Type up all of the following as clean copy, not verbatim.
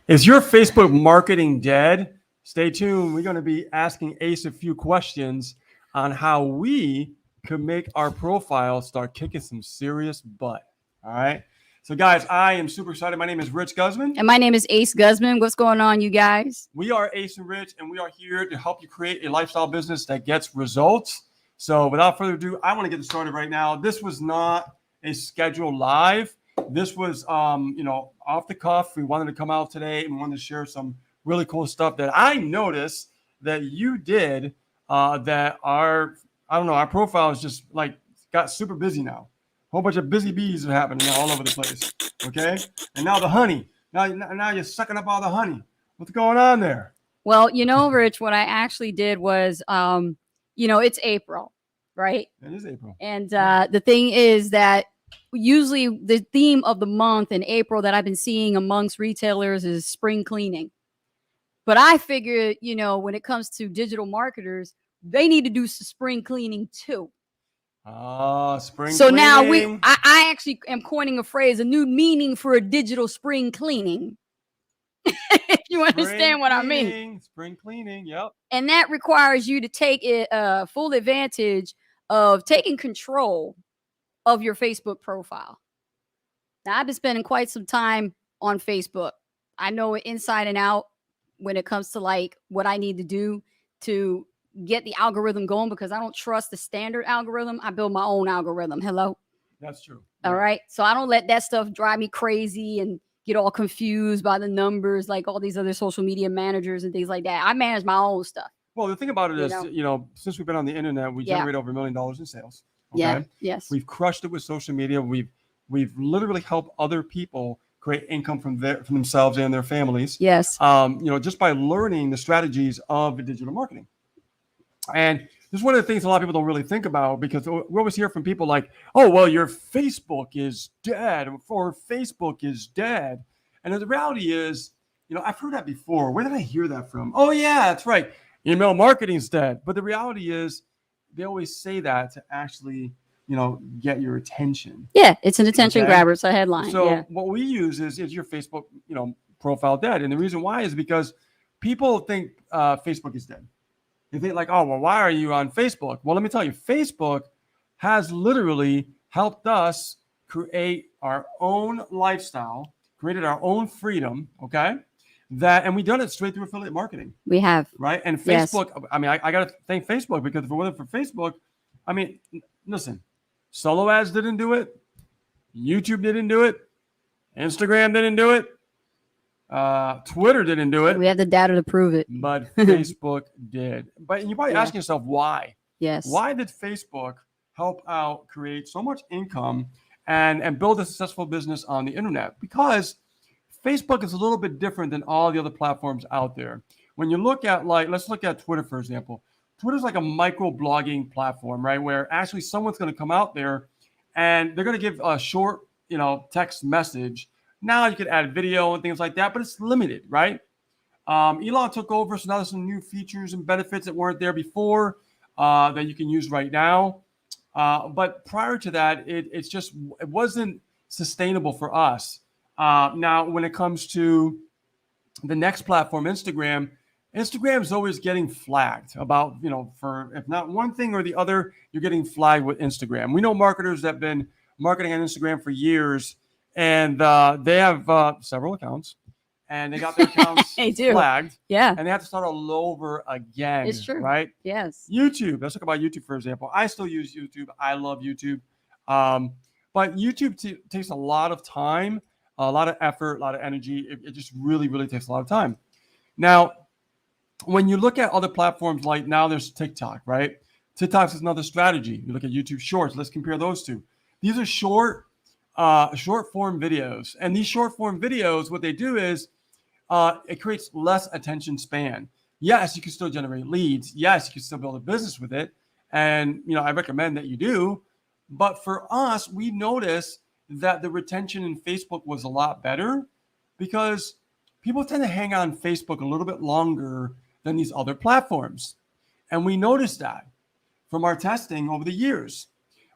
Is your Facebook marketing dead? Stay tuned. We're going to be asking Ace a few questions on how we could make our profile start kicking some serious butt. All right. So, guys, I am super excited. My name is Rich Guzman. And my name is Ace Guzman. What's going on, you guys? We are Ace and Rich, and we are here to help you create a lifestyle business that gets results. So, without further ado, I want to get started right now. This was not a scheduled live. This was, off the cuff. We wanted to come out today and wanted to share some really cool stuff that I noticed that you did. That our profile is just like got super busy now. A whole bunch of busy bees are happening now all over the place. Okay, and now the honey. Now you're sucking up all the honey. What's going on there? Well, Rich, what I actually did was, it's April, right? It is April, and the thing is that usually the theme of the month in April that I've been seeing amongst retailers is spring cleaning. But I figured, when it comes to digital marketers, they need to do some spring cleaning too. Spring so cleaning. Now I actually am coining a phrase, a new meaning for a digital spring cleaning. If you understand what I mean. Spring cleaning, yep. And that requires you to take full advantage of taking control of your Facebook profile. Now, I've been spending quite some time on Facebook. I know it inside and out when it comes to like what I need to do to get the algorithm going, because I don't trust the standard algorithm. I build my own algorithm. Hello? That's true. All right. So I don't let that stuff drive me crazy and get all confused by the numbers like all these other social media managers and things like that. I manage my own stuff. Well, the thing about it is, since we've been on the internet, we generate over $1 million in sales. Okay? Yeah. Yes. We've crushed it with social media. We've literally helped other people create income from themselves and their families. Yes. Just by learning the strategies of digital marketing. And this is one of the things a lot of people don't really think about, because we always hear from people like, oh, well, your Facebook is dead, or Facebook is dead. And the reality is, I've heard that before. Where did I hear that from? Oh, yeah, that's right. Email marketing's dead. But the reality is, they always say that to actually, get your attention. Yeah, it's an attention grabber. It's a headline. So what we use is your Facebook, profile dead. And the reason why is because people think Facebook is dead. They think like, oh, well, why are you on Facebook? Well, let me tell you, Facebook has literally helped us create our own lifestyle, created our own freedom, okay? And we've done it straight through affiliate marketing. We have. Right? And Facebook, yes. I got to thank Facebook, because if it wasn't for Facebook, listen, solo ads didn't do it. YouTube didn't do it. Instagram didn't do it. Twitter didn't do it. We have the data to prove it. But Facebook did. But you're probably asking yourself, why? Yes. Why did Facebook help out create so much income and build a successful business on the internet? Because Facebook is a little bit different than all the other platforms out there. When you look at, let's look at Twitter, for example. Twitter's like a micro blogging platform, right? Where actually someone's going to come out there and they're going to give a short, text message. Now you could add video and things like that, but it's limited, right? Elon took over, so now there's some new features and benefits that weren't there before that you can use right now. But prior to that, it wasn't sustainable for us. Now, when it comes to the next platform, Instagram is always getting flagged about, for if not one thing or the other, you're getting flagged with Instagram. We know marketers that have been marketing on Instagram for years, and they have several accounts, and they got their accounts flagged. Yeah. And they have to start all over again. It's true. Right? Yes. YouTube. Let's talk about YouTube, for example. I still use YouTube. I love YouTube. But YouTube takes a lot of time, a lot of effort, a lot of energy. It just really, really takes a lot of time. Now, when you look at other platforms, like now there's TikTok, right? TikTok is another strategy. You look at YouTube Shorts. Let's compare those two. These are short form videos. And these short form videos, what they do is it creates less attention span. Yes, you can still generate leads. Yes, you can still build a business with it. And, I recommend that you do. But for us, we noticed that the retention in Facebook was a lot better, because people tend to hang on Facebook a little bit longer than these other platforms. And we noticed that from our testing over the years.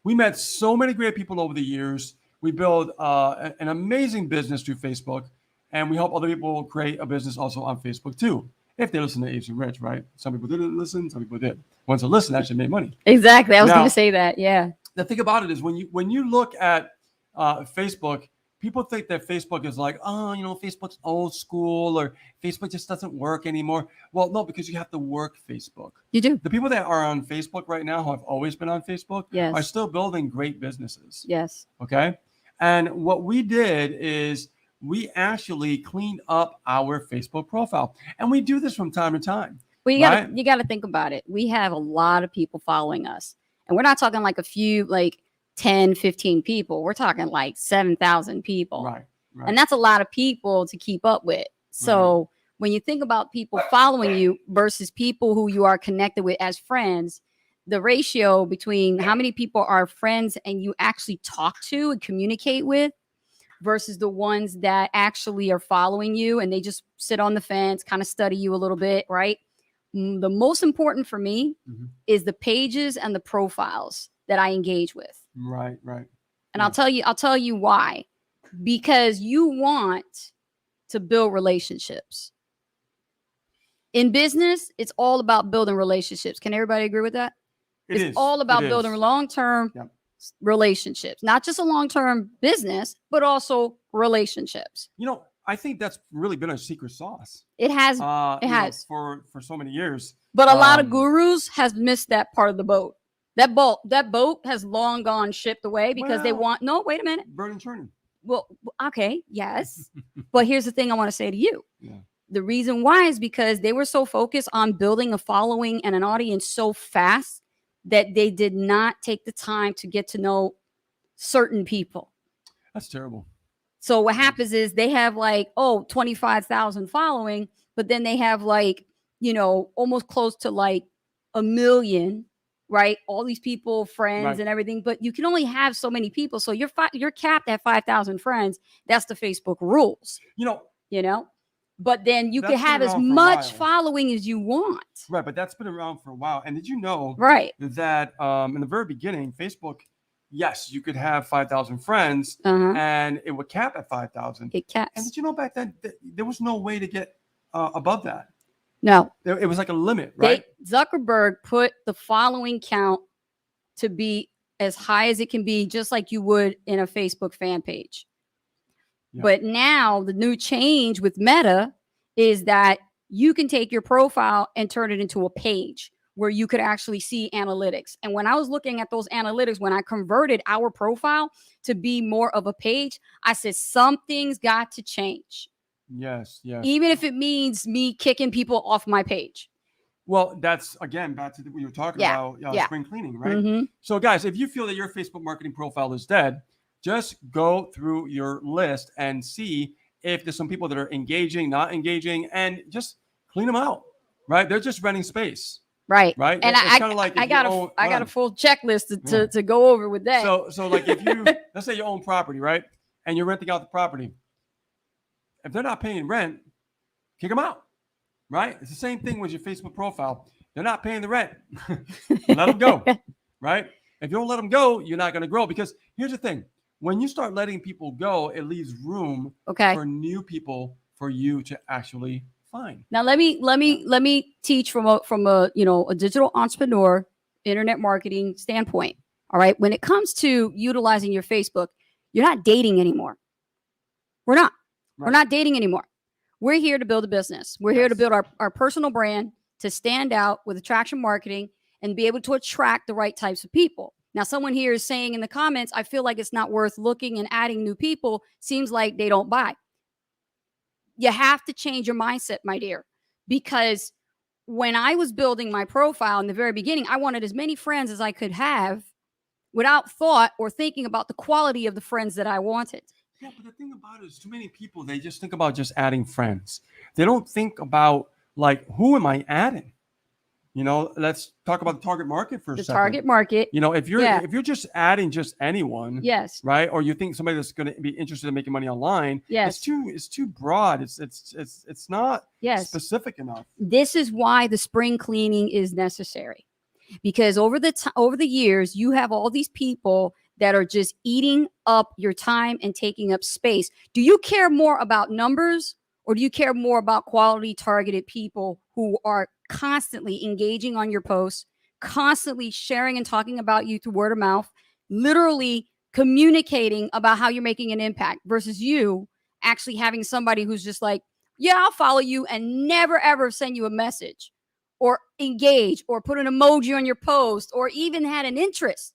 We met so many great people over the years. We built an amazing business through Facebook. And we help other people create a business also on Facebook too, if they listen to Aging Rich, right? Some people didn't listen, some people did. Ones that listen actually made money. Exactly. I was going Now, to say that. Yeah. the thing about it is when you look at Facebook, people think that Facebook is like, oh, Facebook's old school or Facebook just doesn't work anymore. Well, no, because you have to work Facebook. You do. The people that are on Facebook right now, who have always been on Facebook, Yes. are still building great businesses. Yes. Okay. And what we did is we actually cleaned up our Facebook profile. And we do this from time to time. Well, right? you gotta think about it. We have a lot of people following us. And we're not talking like a few, like 10, 15 people. We're talking like 7,000 people. Right. And that's a lot of people to keep up with. So when you think about people following you versus people who you are connected with as friends, the ratio between how many people are friends and you actually talk to and communicate with versus the ones that actually are following you and they just sit on the fence, kind of study you a little bit, right? The most important for me is the pages and the profiles that I engage with. Right. And I'll tell you why. Because you want to build relationships. In business, it's all about building relationships. Can everybody agree with that? It's all about building long-term relationships, not just a long-term business, but also relationships. I think that's really been a secret sauce. It has. For so many years. But a lot of gurus have missed that part of the boat. That boat has long gone shipped away because they want. No, wait a minute. Burning churning. Well, okay, yes. But here's the thing I want to say to you. Yeah. The reason why is because they were so focused on building a following and an audience so fast that they did not take the time to get to know certain people. That's terrible. So what happens is they have 25,000 following, but then they have almost close to like 1 million, right? All these people, friends and everything, but you can only have so many people. So you're capped at 5,000 friends. That's the Facebook rules. But then you can have as much following as you want. Right, but that's been around for a while. And did you know that in the very beginning, Facebook, yes, you could have 5,000 friends and it would cap at 5,000. It caps. And did you know back then there was no way to get above that? No. It was like a limit, right? Zuckerberg put the following count to be as high as it can be, just like you would in a Facebook fan page. Yeah. But now the new change with Meta is that you can take your profile and turn it into a page where you could actually see analytics. And when I was looking at those analytics, when I converted our profile to be more of a page, I said, something's got to change. Yes. Even if it means me kicking people off my page. Well, that's, again, back to what you were talking about, spring cleaning, right? Mm-hmm. So, guys, if you feel that your Facebook marketing profile is dead, just go through your list and see if there's some people that are engaging, not engaging, and just clean them out, right? They're just renting space. Right. And I got a full checklist to go over with that. So like if you, let's say you own property, right? And you're renting out the property. If they're not paying rent, kick them out, right? It's the same thing with your Facebook profile. They're not paying the rent. Let them go, right? If you don't let them go, you're not going to grow, because here's the thing. When you start letting people go, it leaves room for new people for you to actually find. Now let me teach from a digital entrepreneur, internet marketing standpoint. All right. When it comes to utilizing your Facebook, you're not dating anymore. We're not. Right. We're not dating anymore. We're here to build a business. We're here to build our personal brand, to stand out with attraction marketing and be able to attract the right types of people. Now, someone here is saying in the comments, I feel like it's not worth looking and adding new people. Seems like they don't buy. You have to change your mindset, my dear, because when I was building my profile in the very beginning, I wanted as many friends as I could have without thought or thinking about the quality of the friends that I wanted. Yeah, but the thing about it is too many people, they just think about just adding friends. They don't think about, like, who am I adding? Let's talk about the target market for a second. The target market. If you're just adding just anyone, yes, right? Or you think somebody that's going to be interested in making money online, yes, it's too broad. It's not specific enough. This is why the spring cleaning is necessary, because over the years you have all these people that are just eating up your time and taking up space. Do you care more about numbers, or do you care more about quality targeted people who are constantly engaging on your posts, constantly sharing and talking about you through word of mouth, literally communicating about how you're making an impact, versus you actually having somebody who's just like, yeah, I'll follow you, and never ever send you a message or engage or put an emoji on your post or even had an interest?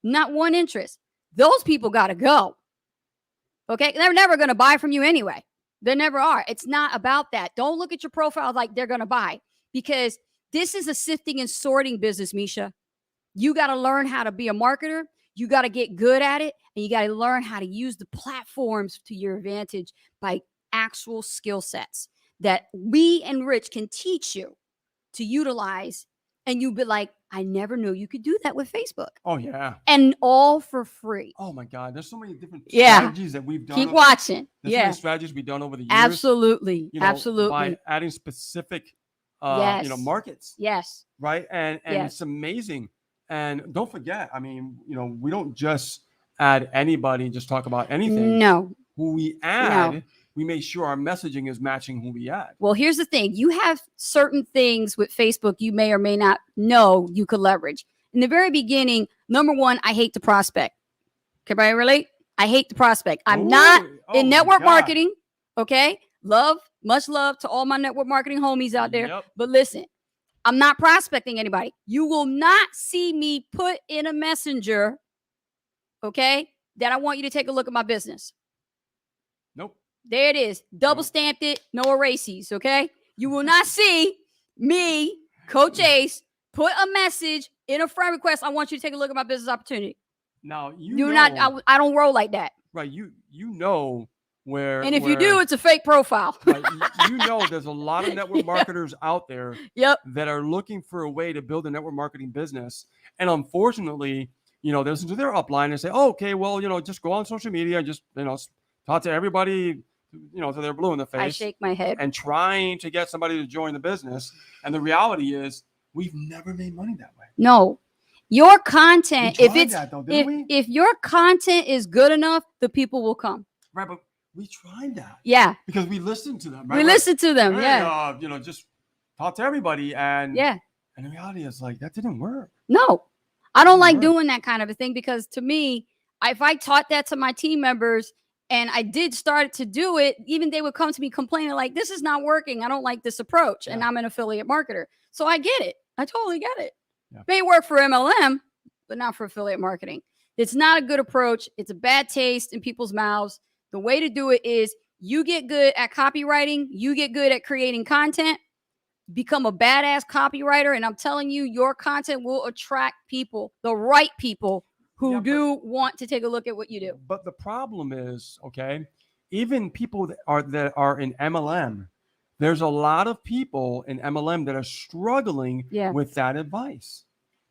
Not one interest. Those people got to go. Okay. They're never going to buy from you anyway. They never are. It's not about that. Don't look at your profile like they're going to buy, because this is a sifting and sorting business, Misha. You got to learn how to be a marketer. You got to get good at it. And you got to learn how to use the platforms to your advantage by actual skill sets that we and Rich can teach you to utilize. And you'll be like, I never knew you could do that with Facebook. Oh, yeah. And all for free. Oh, my God. There's so many different Yeah. strategies that we've done. Keep watching. There's so Yeah. many strategies we've done over the years. Absolutely. You know, Absolutely. By adding specific, Yes. markets. Yes. Right. And Yes. it's amazing. And don't forget, I mean, we don't just add anybody and just talk about anything. No. Who we add, we make sure our messaging is matching who we add. Well, here's the thing. You have certain things with Facebook you may or may not know you could leverage. In the very beginning, number one, I hate the prospect. Can everybody relate? I hate the prospect. I'm not in network marketing. Okay. Much love to all my network marketing homies out there. Yep. But listen, I'm not prospecting anybody. You will not see me put in a messenger, okay, that I want you to take a look at my business. Nope. There it is. Double stamped it. No erases. Okay. You will not see me, Coach Ace, put a message in a friend request. I want you to take a look at my business opportunity. Now I don't roll like that. Right. You know where. And if you do, it's a fake profile. Right, there's a lot of network marketers out there. Yep. That are looking for a way to build a network marketing business, and unfortunately, they listen to their upline and say, "Oh, okay, well, just go on social media and just talk to everybody, till they're blue in the face." I shake my head. And trying to get somebody to join the business. And the reality is we've never made money that way. No. Your content, if your content is good enough, the people will come. Right, but we tried that. Yeah. Because we listened to them. Right? We listened to them, just talk to everybody. And yeah. And the reality is that didn't work. No. I don't like doing that kind of a thing, because to me, if I taught that to my team members and I did start to do it, even they would come to me complaining like, this is not working. I don't like this approach. Yeah. And I'm an affiliate marketer. So I get it. I totally get it. Yeah. May work for MLM, but not for affiliate marketing. It's not a good approach. It's a bad taste in people's mouths. The way to do it is you get good at copywriting. You get good at creating content. Become a badass copywriter. And I'm telling you, your content will attract people, the right people who want to take a look at what you do. But the problem is, even people that are in MLM, there's a lot of people in MLM that are struggling with that advice.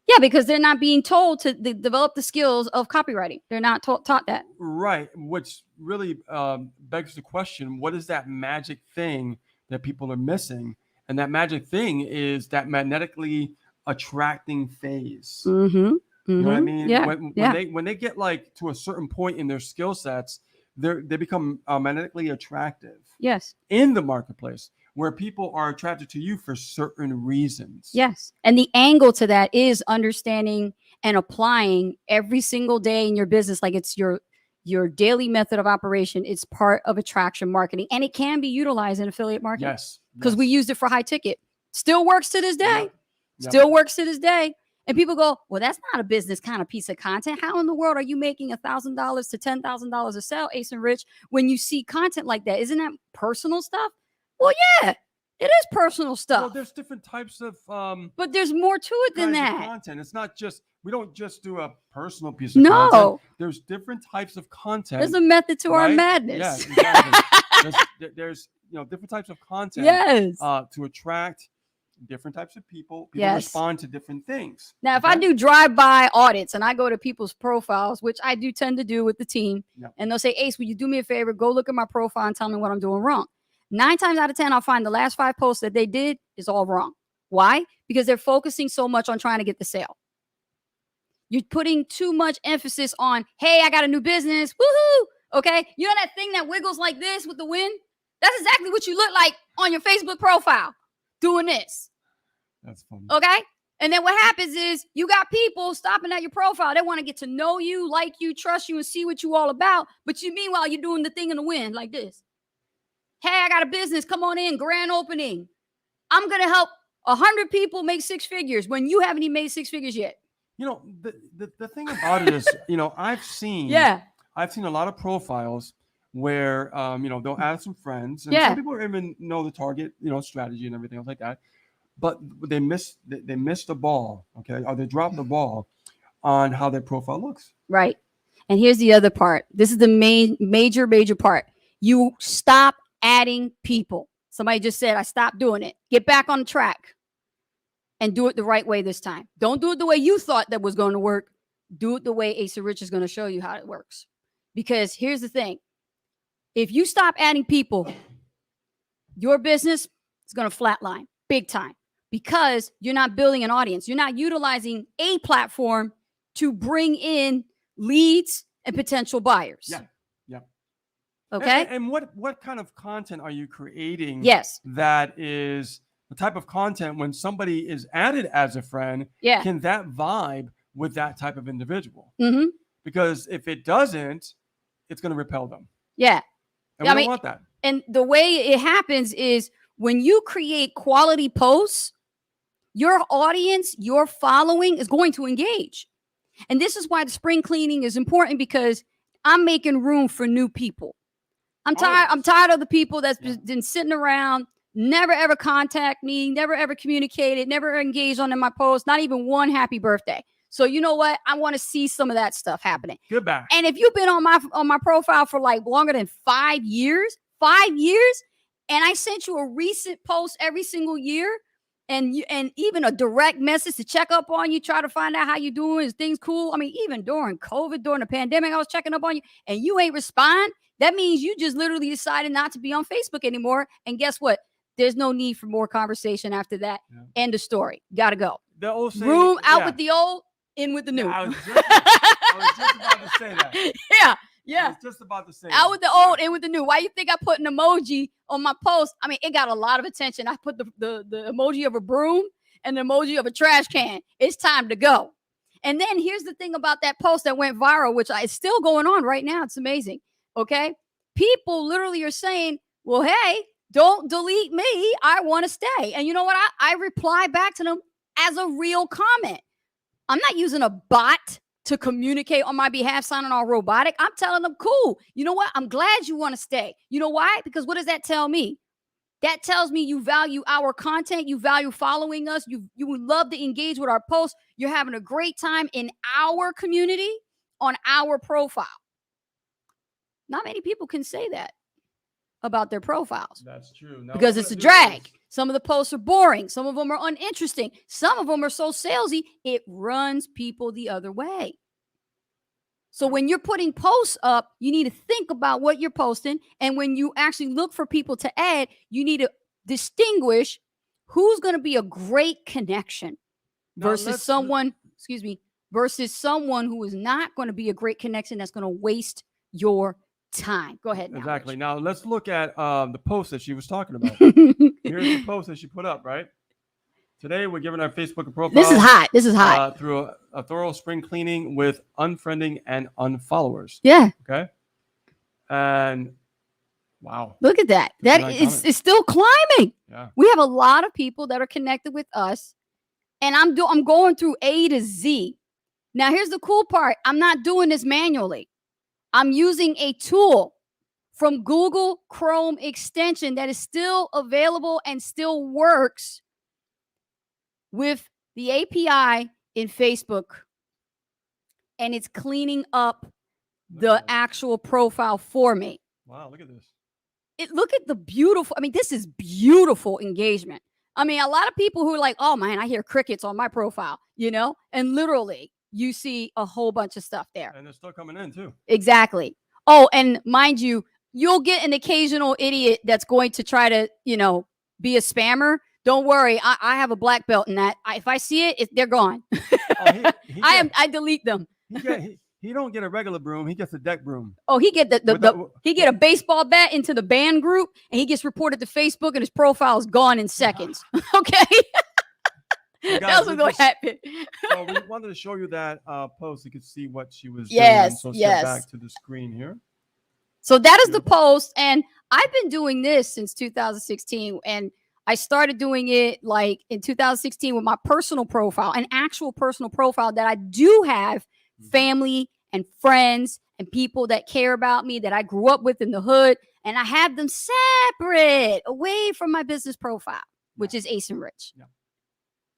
Yeah, because they're not being told to develop the skills of copywriting. They're not taught that. Right. Which really begs the question, what is that magic thing that people are missing? And that magic thing is that magnetically attracting phase. Mm-hmm. Mm-hmm. You know what I mean? Yeah. When they get to a certain point in their skill sets, they become magnetically attractive. Yes. In the marketplace, where people are attracted to you for certain reasons. Yes. And the angle to that is understanding and applying every single day in your business, like it's your daily method of operation. It's part of attraction marketing, and it can be utilized in affiliate marketing. Yes. Because we used it for high ticket. Still works to this day. Still works to this day. And people go, well, that's not a business kind of piece of content. How in the world are you making $1,000 to $10,000 a sale, Ace and Rich, when you see content like that? Isn't that personal stuff? Well, yeah, it is personal stuff. Well, there's different types of but there's more to it than that. Content. It's not just, we don't just do a personal piece of content. There's different types of content. There's a method to our madness. Yeah, exactly. there's different types of content to attract different types of people. People respond to different things. Now, if I do drive-by audits and I go to people's profiles, which I do tend to do with the team, and they'll say, Ace, will you do me a favor? Go look at my profile and tell me what I'm doing wrong. 9 times out of 10, I'll find the last 5 posts that they did is all wrong. Why? Because they're focusing so much on trying to get the sale. You're putting too much emphasis on, hey, I got a new business. Woohoo. Okay. You know that thing that wiggles like this with the wind? That's exactly what you look like on your Facebook profile doing this. That's funny. Okay. And then what happens is you got people stopping at your profile. They want to get to know you, like you, trust you, and see what you all about. But meanwhile, you're doing the thing in the wind like this. Hey, I got a business. Come on in. Grand opening. I'm going to help 100 people make 6 figures when you haven't even made 6 figures yet. You know, the thing about it is, you know, I've seen a lot of profiles where, you know, they'll add some friends, and some people even know the target, you know, strategy and everything else like that. But they missed the ball, okay, or they dropped the ball on how their profile looks. Right. And here's the other part. This is the major part. You stop adding people. Somebody just said, I stopped doing it. Get back on track and do it the right way this time. Don't do it the way you thought that was going to work. Do it the way Ace of Rich is going to show you how it works. Because here's the thing. If you stop adding people, your business is going to flatline big time because you're not building an audience. You're not utilizing a platform to bring in leads and potential buyers. Yeah. Okay. And what kind of content are you creating? Yes. That is the type of content when somebody is added as a friend. Yeah. Can that vibe with that type of individual? Mm-hmm. Because if it doesn't, it's going to repel them. Yeah. And we don't want that. And the way it happens is when you create quality posts, your audience, your following is going to engage. And this is why the spring cleaning is important, because I'm making room for new people. I'm tired of the people that's been sitting around, never ever contact me, never ever communicated, never engaged on my posts, not even one happy birthday. So you know what? I want to see some of that stuff happening. Goodbye. And if you've been on my profile for like longer than 5 years, and I sent you a recent post every single year, and even a direct message to check up on you, try to find out how you doing, is things cool? I mean, even during COVID, during the pandemic, I was checking up on you, and you ain't respond. That means you just literally decided not to be on Facebook anymore. And guess what? There's no need for more conversation after that. Yeah. End of story. Gotta go. The old saying, room out with the old, in with the new. I was just about to say that. Yeah. I was just about to say out with the old, in with the new. Why you think I put an emoji on my post? I mean, it got a lot of attention. I put the emoji of a broom and the emoji of a trash can. It's time to go. And then here's the thing about that post that went viral, which is still going on right now. It's amazing. Okay. People literally are saying, well, hey, don't delete me. I want to stay. And you know what? I reply back to them as a real comment. I'm not using a bot to communicate on my behalf, sounding all robotic. I'm telling them, cool. You know what? I'm glad you want to stay. You know why? Because what does that tell me? That tells me you value our content. You value following us. You would love to engage with our posts. You're having a great time in our community on our profile. Not many people can say that about their profiles. That's true. Because it's a drag. Some of the posts are boring. Some of them are uninteresting. Some of them are so salesy, it runs people the other way. So when you're putting posts up, you need to think about what you're posting. And when you actually look for people to add, you need to distinguish who's going to be a great connection versus someone who is not going to be a great connection that's going to waste your time. Go ahead. Exactly. Now let's look at the post that she was talking about. Here's the post that she put up, right? Today we're giving our Facebook profile. This is hot. Through a thorough spring cleaning with unfriending and unfollowers. Yeah. Okay. And wow. Look at that. It's still climbing. Yeah. We have a lot of people that are connected with us, and I'm going through A to Z. Now here's the cool part. I'm not doing this manually. I'm using a tool from Google Chrome extension that is still available and still works with the API in Facebook. And it's cleaning up the actual profile for me. Wow, look at this. Look at the beautiful, this is beautiful engagement. A lot of people who are like, oh man, I hear crickets on my profile, and literally you see a whole bunch of stuff there. And they're still coming in too. Exactly. Oh, and mind you, you'll get an occasional idiot that's going to try to, be a spammer Don't worry. I have a black belt in that. If I see it, they're gone. I delete them. He don't get a regular broom. He gets a deck broom. Oh, he get he get a baseball bat into the band group, and he gets reported to Facebook, and his profile is gone in seconds. Okay. So guys, That's what's going to happen. So we wanted to show you that post. You could see what she was doing. So step back to the screen here. So that is the post. And I've been doing this since 2016. And I started doing it like in 2016 with my personal profile, an actual personal profile that I do have family and friends and people that care about me that I grew up with in the hood. And I have them separate away from my business profile, which is Ace and Rich. Yeah.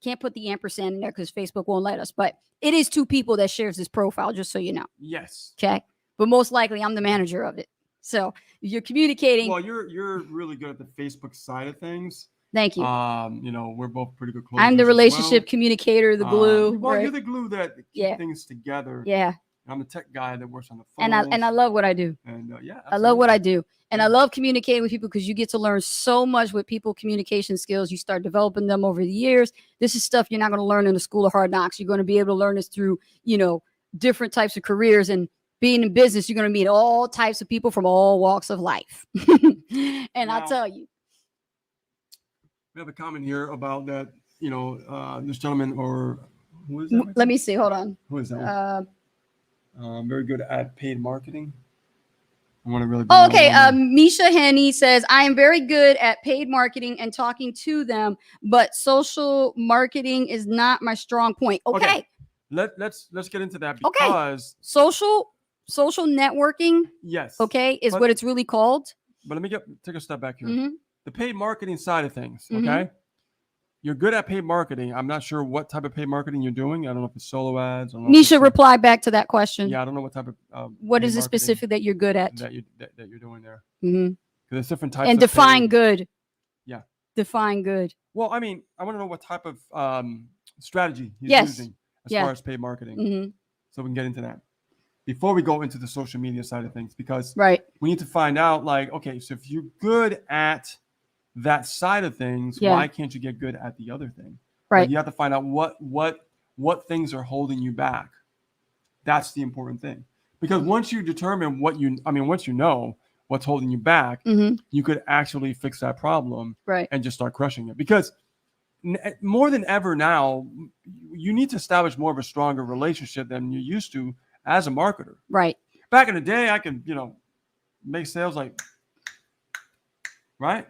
Can't put the ampersand in there because Facebook won't let us, but it is 2 people that shares this profile, just so you know. Yes. Okay. But most likely I'm the manager of it. So you're communicating. Well, you're really good at the Facebook side of things. Thank you. We're both pretty good. I'm the relationship communicator, the glue. Well, you're the glue that keeps things together. Yeah. I'm the tech guy that works on the phone. And I love what I do. And I love what I do. And I love communicating with people because you get to learn so much with people communication skills. You start developing them over the years. This is stuff you're not going to learn in the school of hard knocks. You're going to be able to learn this through, different types of careers. And being in business, you're going to meet all types of people from all walks of life. And now, I'll tell you. We have a comment here about that, this gentleman, or who is that? Let me see. Hold on. Who is that? Very good at paid marketing. I want to really. Okay. Misha Henny says, I am very good at paid marketing and talking to them, but social marketing is not my strong point. Okay. Let's get into that because social networking. Yes. Okay. Is what it's really called. But let me take a step back here. Mm-hmm. The paid marketing side of things. Okay. Mm-hmm. You're good at paid marketing. I'm not sure what type of paid marketing you're doing. I don't know if it's solo ads. Misha, reply back to that question. Yeah, I don't know what type of. What is it specific that you're good at? That you're doing there. Mm-hmm. Because there's different types. And define good. Yeah. Define good. Well, I mean, I want to know what type of strategy he's using as far as paid marketing. Mm-hmm. So we can get into that before we go into the social media side of things, because we need to find out, like, okay, so if you're good at that side of things, why can't you get good at the other thing? Right. Like, you have to find out what things are holding you back. That's the important thing, because once you determine once you know what's holding you back, mm-hmm. you could actually fix that problem, right, and just start crushing it. Because more than ever now, you need to establish more of a stronger relationship than you used to as a marketer. Right. Back in the day, I could, make sales like, right?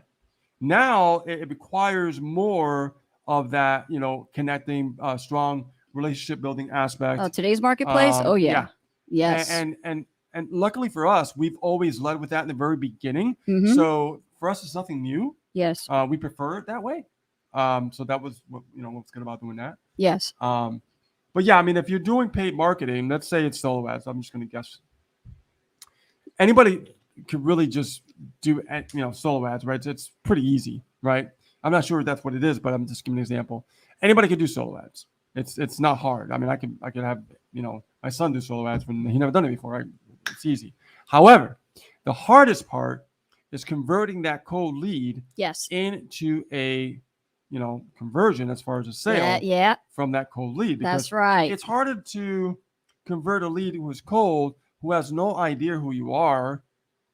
Now it requires more of that, connecting, strong relationship building aspect. Oh, today's marketplace. Yes. And luckily for us, we've always led with that in the very beginning. Mm-hmm. So for us, it's nothing new. Yes. We prefer it that way. So that was what's good about doing that. Yes. But yeah, I mean, if you're doing paid marketing, let's say it's solo ads. I'm just going to guess. Anybody could really just do, solo ads, right? It's pretty easy, right? I'm not sure if that's what it is, but I'm just giving an example. Anybody could do solo ads. It's not hard. I mean, I could have, my son do solo ads when he never done it before, right? It's easy. However, the hardest part is converting that cold lead into a, conversion as far as a sale from that cold lead. That's right. It's harder to convert a lead who is cold, who has no idea who you are,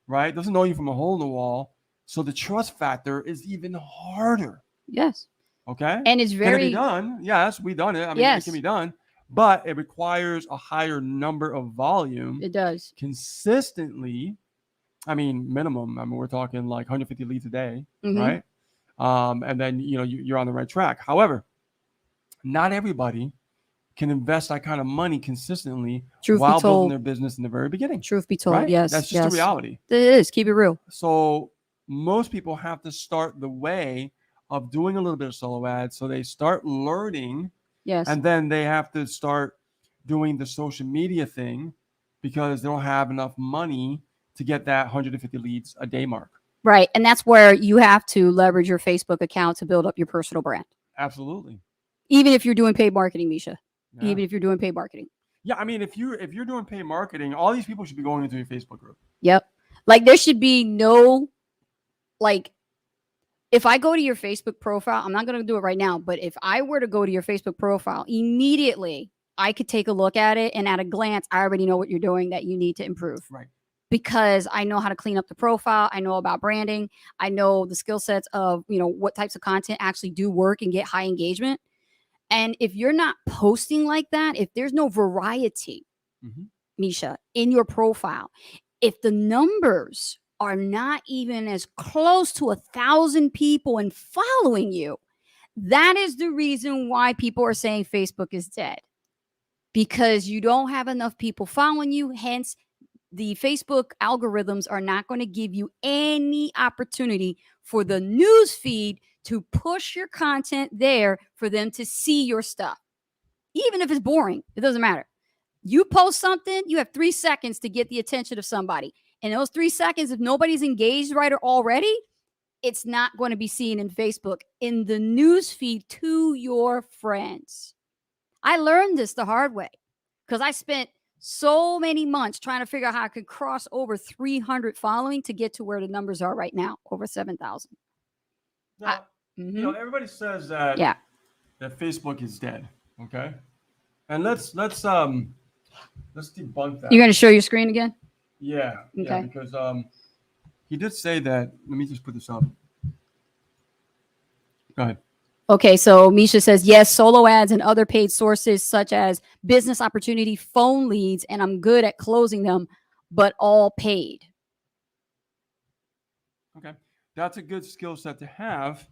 right? Doesn't know you from a hole in the wall. So the trust factor is even harder. Yes. Okay. And it's very. Can it be done? Yes, we've done it. I mean, it can be done, but it requires a higher number of volume. It does. Consistently. I mean, minimum. I mean, we're talking like 150 leads a day, mm-hmm. right? And then, you're on the right track. However, not everybody can invest that kind of money consistently while building their business in the very beginning. Truth be told, right? yes. That's just the reality. It is. Keep it real. So most people have to start the way of doing a little bit of solo ads. So they start learning. Yes. And then they have to start doing the social media thing because they don't have enough money to get that 150 leads a day mark. Right. And that's where you have to leverage your Facebook account to build up your personal brand. Absolutely. Even if you're doing paid marketing, Misha. Yeah. Even if you're doing paid marketing. Yeah. I mean, if you're doing paid marketing, all these people should be going into your Facebook group. Yep. Like there should be no, like, if I go to your Facebook profile, I'm not going to do it right now, but if I were to go to your Facebook profile, immediately I could take a look at it, and at a glance, I already know what you're doing that you need to improve. Right. Because I know how to clean up the profile. I know about branding. I know the skill sets of, what types of content actually do work and get high engagement. And if you're not posting like that, if there's no variety, Misha, in your profile, if the numbers are not even as close to 1,000 people and following you, that is the reason why people are saying Facebook is dead. Because you don't have enough people following you. Hence, the Facebook algorithms are not going to give you any opportunity for the news feed to push your content there for them to see your stuff. Even if it's boring, it doesn't matter. You post something, you have 3 seconds to get the attention of somebody. And those 3 seconds, if nobody's engaged right already, it's not going to be seen in Facebook in the news feed to your friends. I learned this the hard way because I spent so many months trying to figure out how I could cross over 300 following to get to where the numbers are right now, over 7,000. Now, everybody says that that Facebook is dead. Okay, and let's debunk that. You're going to show your screen again? Yeah. Okay. Yeah, because he did say that. Let me just put this up. Go ahead. Okay, so Misha says, yes, solo ads and other paid sources such as business opportunity, phone leads, and I'm good at closing them, but all paid. Okay, that's a good skill set to have.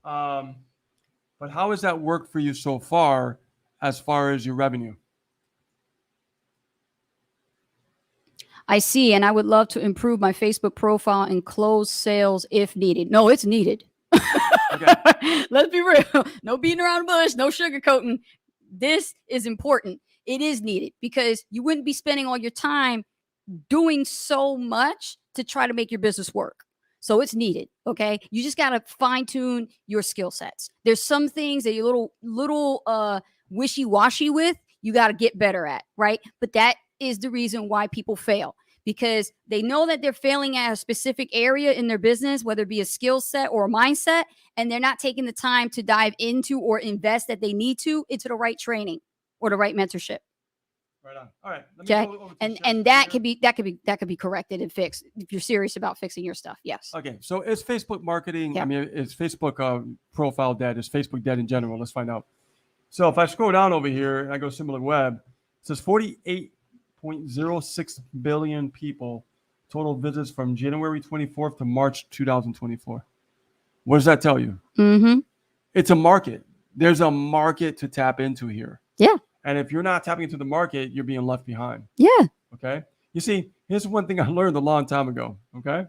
But how has that worked for you so far as your revenue? I see, and I would love to improve my Facebook profile and close sales if needed. No, it's needed. Okay. Let's be real. No beating around the bush, no sugarcoating. This is important. It is needed because you wouldn't be spending all your time doing so much to try to make your business work. So it's needed. Okay. You just got to fine tune your skill sets. There's some things that you're little wishy-washy with, you got to get better at. Right. But that is the reason why people fail. Because they know that they're failing at a specific area in their business, whether it be a skill set or a mindset, and they're not taking the time to dive into or invest that they need to into the right training or the right mentorship. Right on. All right. Okay. And that could be corrected and fixed if you're serious about fixing your stuff. Yes. Okay. So is Facebook marketing? I mean, is Facebook profile dead? Is Facebook dead in general? Let's find out. So if I scroll down over here and I go similar web, it says 48.06 billion people total visits from January 24th to March 2024. What does that tell you? It's a market. There's a market to tap into here. Yeah. And if you're not tapping into the market, you're being left behind. Yeah. Okay. You see, here's one thing I learned a long time ago. Okay.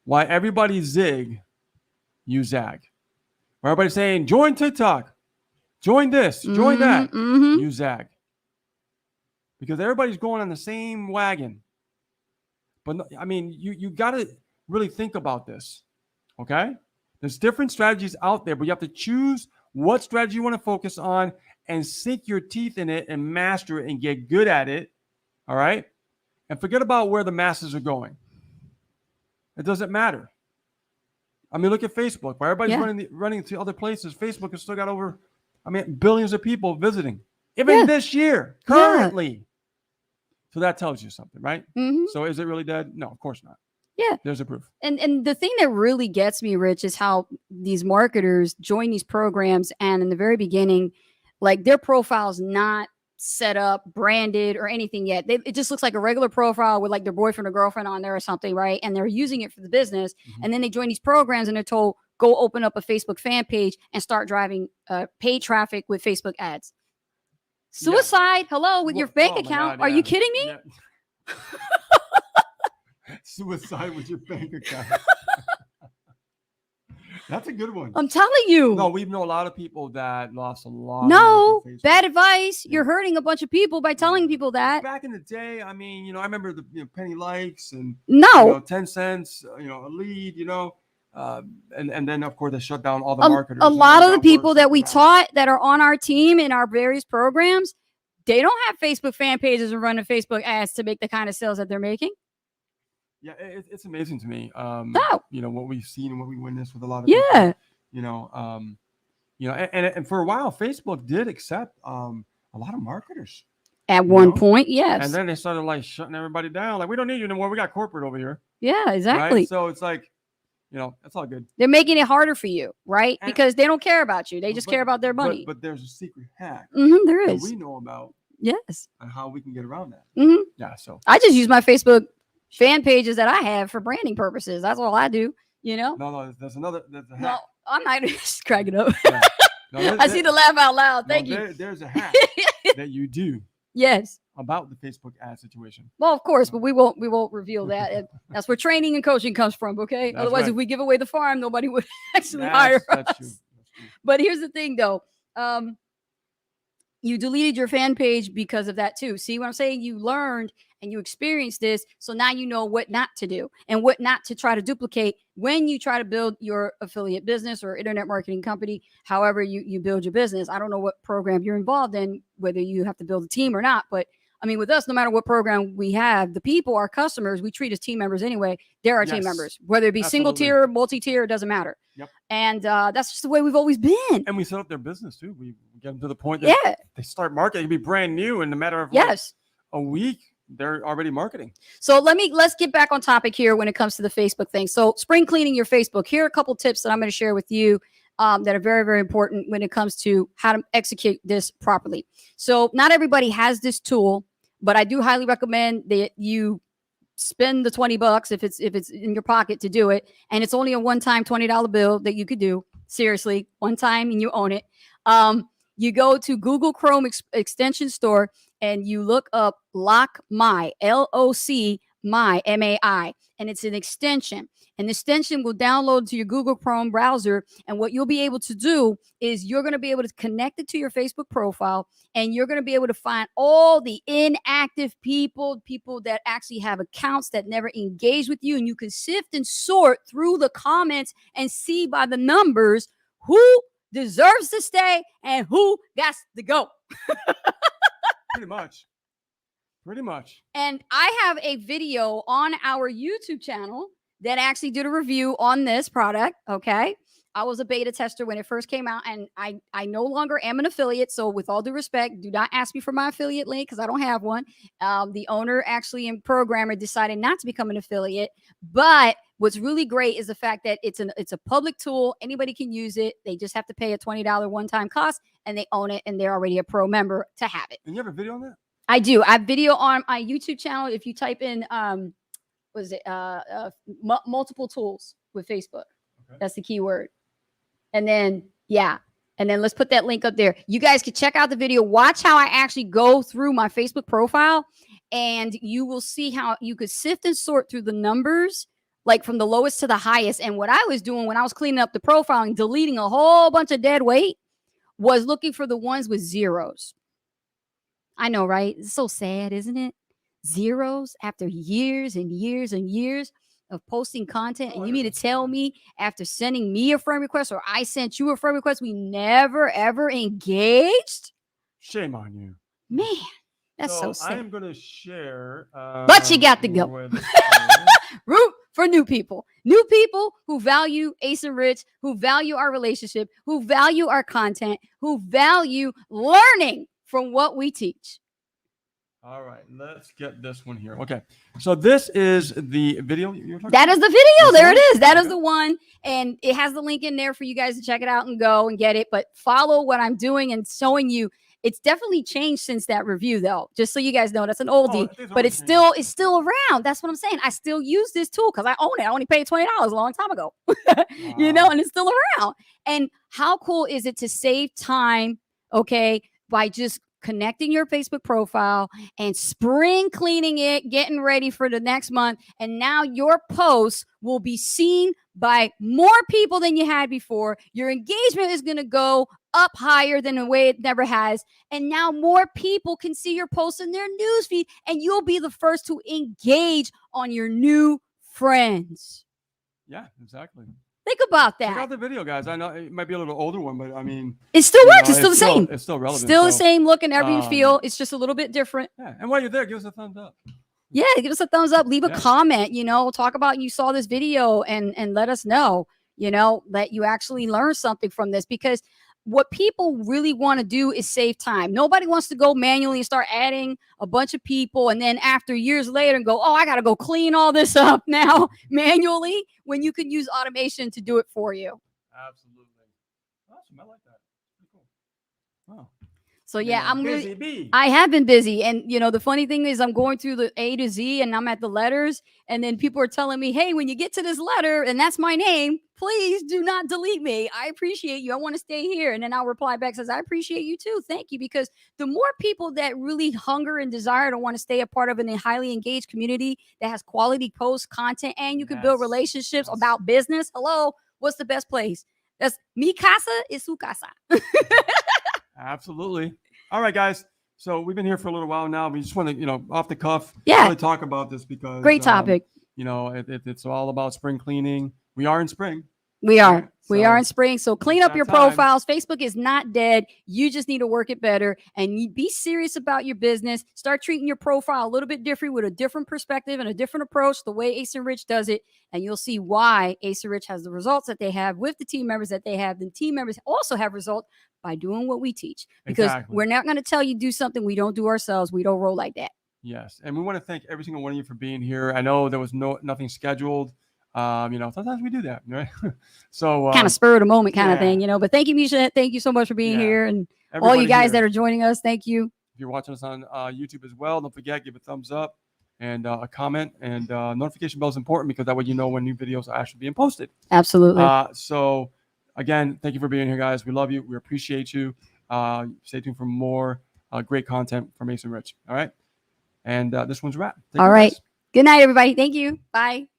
Why everybody zig, you zag. Why everybody's saying, join TikTok, join this, join that, you zag. Because everybody's going on the same wagon. But I mean, you got to really think about this. Okay. There's different strategies out there, but you have to choose what strategy you want to focus on and sink your teeth in it and master it and get good at it. All right. And forget about where the masses are going. It doesn't matter. I mean, look at Facebook. Where everybody's running to other places, Facebook has still got billions of people visiting. Even this year, currently. Yeah. So that tells you something, right? So is it really dead? No, of course not. Yeah. There's a proof. And the thing that really gets me, Rich, is how these marketers join these programs, and in the very beginning, like their profile's not set up, branded, or anything yet. It just looks like a regular profile with like their boyfriend or girlfriend on there or something, right? And they're using it for the business. And then they join these programs and they're told, go open up a Facebook fan page and start driving paid traffic with Facebook ads. Suicide, hello, with your bank account. God, are you kidding me? Yeah. Suicide with your bank account. That's a good one. I'm telling you. No, we know a lot of people that lost a lot. No, bad advice. Yeah. You're hurting a bunch of people by telling people that. Back in the day, I mean, I remember the penny likes and 10 cents, a lead, and then of course they shut down all the marketers. A lot of the people that we taught that are on our team in our various programs, they don't have Facebook fan pages and running Facebook ads to make the kind of sales that they're making. Yeah, it's amazing to me. Oh, You know what we've seen and what we witnessed with a lot of yeah. people. You know, and for a while, Facebook did accept a lot of marketers. At You one know, point, and yes. then they started like shutting everybody down. Like we don't need you anymore. We got corporate over here, Yeah, right? exactly. So it's like, that's all good. They're making it harder for you, right? And Because they don't care about you. They just but care about their money. but there's a secret hack There that is. we know about Yes. and how we can get around that. hmm Yeah. So I just use my Facebook fan pages that I have for branding purposes. That's all I do. no, there's a No, hack. I'm not just cracking up. Yeah. No, I see the laugh out loud. no, Thank you. there's a hack that you do Yes. about the Facebook ad situation. Well, of course, but we won't reveal that. That's where training and coaching comes from. Okay. That's Otherwise, right. if we give away the farm, nobody would actually hire That's us. true. That's true. But here's the thing, though. You deleted your fan page because of that too. See what I'm saying? You learned and you experienced this, so now you know what not to do and what not to try to duplicate when you try to build your affiliate business or internet marketing company. However, you build your business. I don't know what program you're involved in, whether you have to build a team or not, but I mean, with us, no matter what program we have, the people, our customers, we treat as team members anyway. They're our team Yes, members, whether it be single absolutely. tier, multi-tier, it doesn't matter. Yep. And that's just the way we've always been. And we set up their business too. We get them to the point that Yeah. they start marketing. It can be brand new in a matter of Yes. a week. They're already marketing. So let's get back on topic here when it comes to the Facebook thing. So spring cleaning your Facebook. Here are a couple tips that I'm going to share with you that are very, very important when it comes to how to execute this properly. So not everybody has this tool, but I do highly recommend that you spend the $20 if it's in your pocket to do it. And it's only a one-time $20 bill that you could do. Seriously, one time and you own it. You go to Google Chrome extension store and you look up Lock My, LOC My, MAI, and it's an extension. An extension will download to your Google Chrome browser, and what you'll be able to do is you're going to be able to connect it to your Facebook profile, and you're going to be able to find all the inactive people that actually have accounts that never engage with you, and you can sift and sort through the comments and see by the numbers who deserves to stay and who got to go. Pretty much. And I have a video on our YouTube channel that actually did a review on this product. Okay. I was a beta tester when it first came out, and I no longer am an affiliate. So with all due respect, do not ask me for my affiliate link because I don't have one. The owner actually and programmer decided not to become an affiliate. But what's really great is the fact that it's a public tool. Anybody can use it. They just have to pay a $20 one-time cost, and they own it, and they're already a pro member to have it. And you have a video on that? I do. I have video on my YouTube channel. If you type in multiple tools with Facebook, that's the keyword. And then let's put that link up there. You guys can check out the video. Watch how I actually go through my Facebook profile, and you will see how you could sift and sort through the numbers, like from the lowest to the highest. And what I was doing when I was cleaning up the profile and deleting a whole bunch of dead weight was looking for the ones with zeros. I know, right? It's so sad, isn't it? Zeros after years and years and years of posting content. And you mean to tell me after sending me a friend request or I sent you a friend request, we never, ever engaged? Shame on you. Man, that's so sad. I am going to share. But you got to go. Root for new people who value Ace and Rich, who value our relationship, who value our content, who value learning from what we teach. All right, let's get this one here. Okay, so this is the video you're talking about? That is the video. There it is. That is the one. And it has the link in there for you guys to check it out and go and get it. But follow what I'm doing and showing you. It's definitely changed since that review, though. Just so you guys know, that's an oldie, but it's still around. That's what I'm saying. I still use this tool because I own it. I only paid $20 a long time ago, you know, and it's still around. And how cool is it to save time, okay, by just connecting your Facebook profile and spring cleaning it, getting ready for the next month. And now your posts will be seen by more people than you had before. Your engagement is going to go up higher than the way it never has. And now more people can see your posts in their newsfeed, and you'll be the first to engage on your new friends. Yeah, exactly. Think about that. Check out the video, guys. I know it might be a little older one, but I mean, it still works. It's still the same. It's still relevant. Still the same look and every feel. It's just a little bit different. Yeah. And while you're there, give us a thumbs up. Yeah, give us a thumbs up, leave a Yeah. comment, talk about you saw this video and let us know, that you actually learned something from this, because what people really want to do is save time. Nobody wants to go manually and start adding a bunch of people and then after years later and go, oh, I got to go clean all this up now manually, when you can use automation to do it for you. Absolutely. Awesome. I like that. Pretty cool. Wow. So yeah, I'm busy really, bee. I have been busy. And the funny thing is I'm going through the A to Z and I'm at the letters. And then people are telling me, hey, when you get to this letter and that's my name, please do not delete me. I appreciate you. I want to stay here. And then I'll reply back, says, I appreciate you too. Thank you. Because the more people that really hunger and desire to want to stay a part of a highly engaged community that has quality post content and you can build Yes. relationships Yes. about business. Hello, what's the best place? That's mi casa is su casa. Absolutely. All right, guys. So we've been here for a little while now. We just want to, off the cuff, Yeah. really talk about this because Great topic. It's all about spring cleaning. We are in spring. We are. Right? We are in spring. So clean it's up that your time. profiles. Facebook is not dead. You just need to work it better and you be serious about your business. Start treating your profile a little bit different with a different perspective and a different approach, the way Ace and Rich does it. And you'll see why Ace and Rich has the results that they have with the team members that they have. The team members also have results by doing what we teach, because Exactly. we're not going to tell you do something we don't do ourselves. We don't roll like that. Yes. And we want to thank every single one of you for being here. I know there was nothing scheduled. Sometimes we do that, right? So kind of spur of the moment kind of yeah. thing, but thank you, Misha. Thank you so much for being here. And Everybody all you guys here that are joining us, thank you. If you're watching us on YouTube as well, don't forget, give a thumbs up and a comment, and notification bell is important because that way you know when new videos are actually being posted. Absolutely. So again, thank you for being here, guys. We love you. We appreciate you. Stay tuned for more great content from Ace and Rich. All right. And this one's a wrap. All right. Good night, everybody. Thank you. Bye.